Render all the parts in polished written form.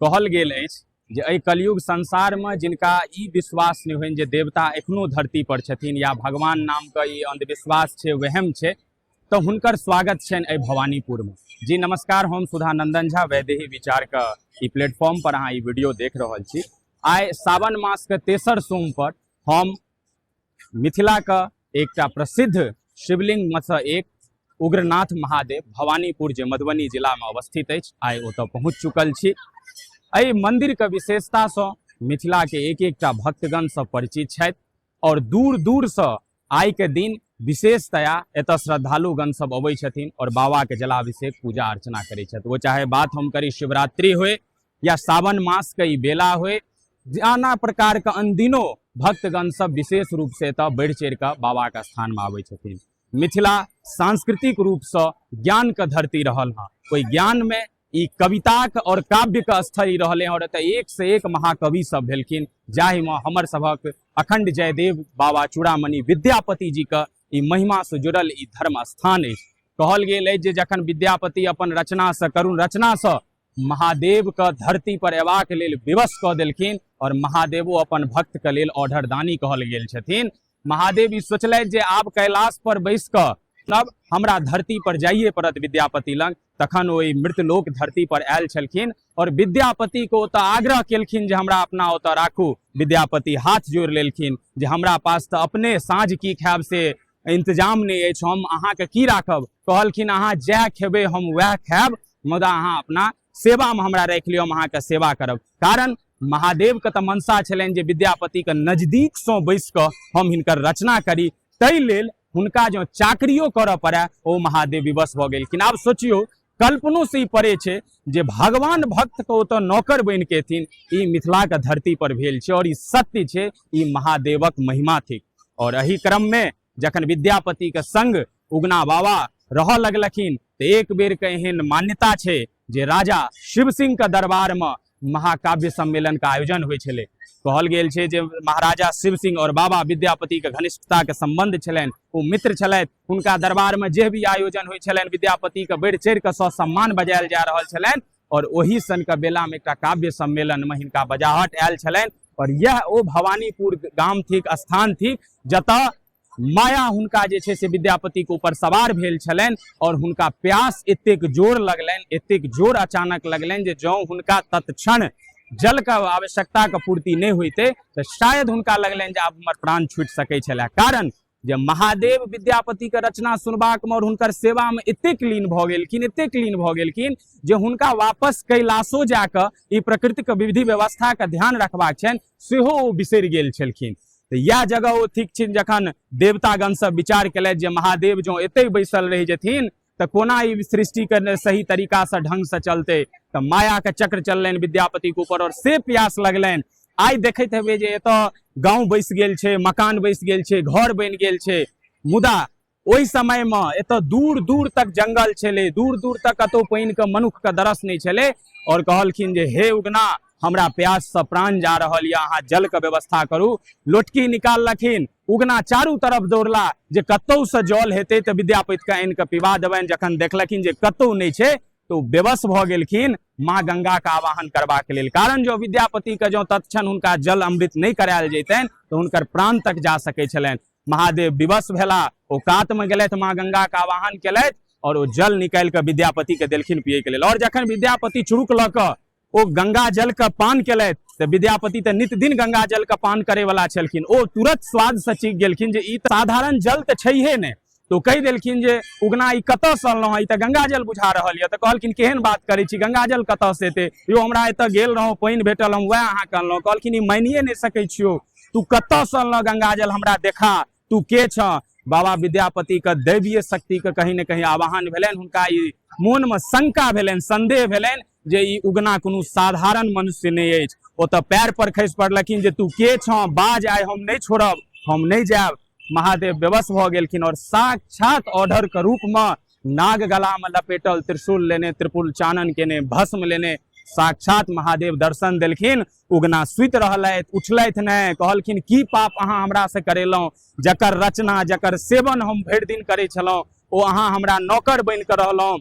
कहल गेल अछि जे एहि कलयुग संसार में जिनका ई विश्वास नहीं होइन जे देवता एखनो धरती पर छथिन या भगवान नाम का ई अंधविश्वास छे वहम छे तो हुनकर स्वागत छनि एहि भवानीपुर में। जी नमस्कार, हम सुधानंदन झा वैदेही विचार का ई प्लेटफॉर्म पर अहाँ ई वीडियो देख रहल छी। आइ सावन मास के तेसर सोम पर हम मिथिला का एक प्रसिद्ध शिवलिंग में से एक उग्रनाथ महादेव भवानीपुर जे मधुबनी जिला में अवस्थित है आइ ओतऽ पहुँच चुकल छी। एहि मंदिर के विशेषता से मिथिला के एक एकटा भक्तगण सब परिचित छथि और दूर दूर से आइ के दिन विशेषतया एतऽ श्रद्धालुगण सब अबै छथिन और बाबा के जलाभिषेक पूजा अर्चना करै छथि। वो चाहे बात हम करी शिवरात्रि होए या सावन मास के ई बेला होए, नाना प्रकार के अनदिनो भक्तगण सब विशेष रूप से एतऽ बढ़ि चढ़ि कऽ बाबा के स्थान में आबै छथिन। मिथिला सांस्कृतिक रूप से ज्ञान के धरती रहल है, कोई ज्ञान में ई कविता के और काव्य के स्थल रहले और एतऽ एक से एक महाकवि सब भेलखिन, जाहि में हमर सबक अखंड जयदेव बाबा चूड़ामणि विद्यापति जी का ई महिमा से जुड़ल ई धर्म स्थान है। कहल गेल है जे जखन विद्यापति अपन रचना से करुण रचना से महादेव का धरती पर एबाक लेल विवश कऽ देलखिन और महादेवो अपन भक्त के लेल ऑर्डरदानी कहल गेल छथिन। महादेव ई सोचलथि जे आब कैलाश पर बैस कऽ तब हमरा धरती पर जाइए पड़त विद्यापति लग। तखन ओ मृतलोक धरती पर आयल छलखिन और विद्यापति को ओतऽ आग्रह केलखिन जे हमरा अपना ओतऽ राखू। विद्यापति हाथ जोड़ि लेलखिन जे हमरा पास तऽ अपने साँझ की खायब से इंतजाम नहीं अछि, हम अहाँके की राखब। कहलखिन अहाँ जएह खेबै हम वएह खायब, मुदा अहाँ अपना सेवा में हमरा राखि लियौ, हम अहाँके सेवा करब। कारण महादेव के तऽ मनसा छलनि जे विद्यापति के नजदीक से बैस कऽ हम हिनकर रचना करी, ताहि लेल हुनका जो चाकरियो करऽ पड़े ओ महादेव विवश भऽ गेलखिन। आब सोचियो कल्पनो से ही परे छे जे भगवान भक्त को ओतऽ नौकर बन के थीन, ई मिथिला के धरती पर भेल छे और ई सत्य छे, ई महादेवक महिमा थी। और एही क्रम में जखन विद्यापति के संग उगना बाबा रह लगलखिन तो एक बेर के एहन मान्यता छे जे राजा शिव सिंह के दरबार में महाकाव्य सम्मेलन का आयोजन हुए छले। कहल गेल छे जे महाराजा शिव सिंह और बाबा विद्यापति के घनिष्ठता के संबंध छलनि, ओ मित्र छलथि। उनका दरबार में जे भी आयोजन हुए छलनि विद्यापति के बढ़ि चढ़ि कऽ सम्मान बजायल जा रहल छलनि और ओही सन के बेला में एक काव्य सम्मेलन में हिनका बजाहट आयल छलनि। और यह ओ भवानीपुर गाम थिक, स्थान थिक, जतऽ माया हुनका जे छे से विद्यापति के ऊपर सवार भेल छलनि और हुनका प्यास एतेक जोर लगलनि, एतेक जोर अचानक लगलनि जे जँ हुनका तत्क्षण जल का आवश्यकता के पूर्ति नहीं होते तो शायद हुनका लगलनि जे आब हमर प्राण छूटि सकै छलै। कारण जे महादेव विद्यापति के रचना सुनबाक में और हुनकर सेवा में एतेक लीन भऽ गेलखिन, एतेक लीन भऽ गेलखिन जे हुनका वापस कैलाशो जाकऽ ई प्रकृति के विधि व्यवस्था के ध्यान रखबाक छनि सेहो ओ बिसरि गेल छलखिन। तो यह जगह ओ ठीक छिन जखन देवतागण सब विचार केलथि जे महादेव जो एते बैसल रहि जेथिन तो कोना ई सृष्टि के सही तरीका से ढंग से चलते। तो माया के चक्र चललनि विद्यापति के ऊपर और से प्यास लगलनि। आइ देखैत हेबै जे एतऽ गाँव बैस गेल छे, मकान बैस गेल छे, घर बनि गेल छे, मुदा ओहि समय में एतऽ दूर दूर तक जंगल छले, दूर दूर तक कतौ पानि के मनुख के दरस नहीं छले। और कहलखिन जे हे उगना हमरा प्यास से प्राण जा रहल या, अहाँ जल के व्यवस्था करू। लोटकी निकाललखिन, उगना चारू तरफ दौड़ला जे कतौ से जल हेतै तऽ विद्यापति के आनि के पिबा देबनि। जखन देखलखिन जे कतौ नहीं छे तो बेबस भऽ गेलखिन माँ गंगा का आवाहन करबाक लेल। कारण जो विद्यापति के जो तत्क्षण हुनका जल अमृत नहीं करायल जैतनि तो हुनकर प्राण तक जा सकै छलनि। महादेव विवश भेला, ओ कात में गेलथि, माँ गंगा का आवाहन केलथि और ओ जल निकालि कऽ विद्यापति के देलखिन पियै के लेल। और जखन विद्यापति चुरुक लऽ कऽ ओ गंगा जल का पान केलथि तो विद्यापति तो नित दिन गंगा जल का पान करे वाला छलखिन। ओ तुरंत स्वाद से चीख गेलखिन जे ई साधारण जल तो छैहे ने। तो कहि देलखिन जे उगना ई कतऽ से अनलहुँ, ई तऽ गंगा जल बुझा रहल यऽ। तो कहलखिन केहन बात करै छी, गंगा जल कतऽ से एतै यौ, हमरा एतऽ गेल रहौं, पानि भेटल, हम वएह अहाँके अनलहुँ। कहलखिन ई मानिए नहि सकै छियौ, तू कतऽ से अनलहुँ गंगा जल, हमरा देखा, तू के छ। बाबा विद्यापति के दैवीय शक्ति के कहीं न कहीं आवाहन भेलनि। हुनका ई मोन में शंका भेलनि, संदेह भेलनि जे ई उगना कोनो साधारण मनुष्य नहीं अछि। ओतऽ पैर पर खसि पड़लखिन जे तू के छ, बाज, आइ हम नहीं छोड़ब, हम नहीं जायब। महादेव बेबस भऽ गेलखिन और साक्षात ऑर्डर के रूप में नाग गला में लपेटल, त्रिशूल लेने, त्रिपुल चानन केने, भस्म लेने साक्षात महादेव दर्शन देलखिन। उगना सुति रहलथि, उठलथि नहीं। कहलखिन की पाप अहाँ हमरा से करेलहुँ, जकर रचना जकर सेवन हम भरि दिन करै छलहुँ ओ अहाँ हमरा नौकर बनि कऽ रहलहुँ,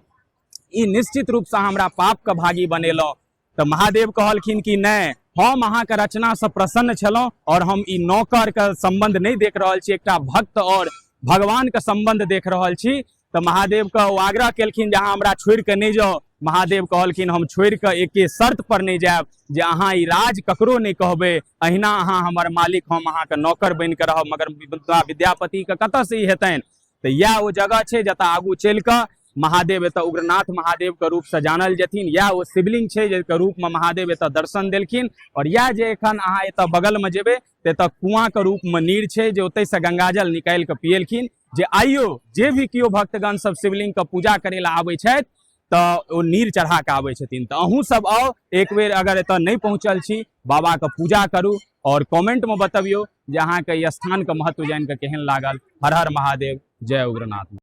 ई निश्चित रूप से हमरा पाप के भागी बनेलहुँ। तो महादेव कहलखिन कि नहीं, हम अहाँ के रचना से प्रसन्न छलौं और हम ई नौकर के संबंध नहीं देख रहल छी, एकटा भक्त और भगवान के संबंध देख रहल छी। तो महादेव के ओ आग्रह केलखिन जे अहाँ हमरा छोड़ि के नहीं जाओ। महादेव कहलखिन हम छोड़ि के एके शर्त पर नहीं जायब जे अहाँ ई राज ककरो नहीं कहबे, अहिना अहाँ हमर मालिक, हम अहाँ के नौकर बन के रहब। मगर विद्यापति के कतऽ से ई हेतनि? तो यह वो जगह छै जतऽ आगू चल के महादेव एतऽ उग्रनाथ महादेव के रूप से जानल जेथिन। यह वो शिवलिंग छै जेकर रूप में महादेव एतऽ दर्शन देलखिन। और यह जे एखन अहाँ एतऽ बगल में जेबे तो एतऽ कुआं के रूप में नीर छै जे ओतय से गंगाजल निकालि के पियलखिन। जे आइयो जे भी कियो भक्तगण सब शिवलिंग के पूजा करे ला आबै छथि तो ओ नीर चढ़ा के आबै छथिन। तो अहूँ सब आओ, एक बेर अगर एतऽ नहीं पहुंचल छी, बाबा के पूजा करू और कमेंट में बतबियो जे अहाँ के ई स्थान के महत्व जान के केहन लागल। हर हर महादेव, जय उग्रनाथ।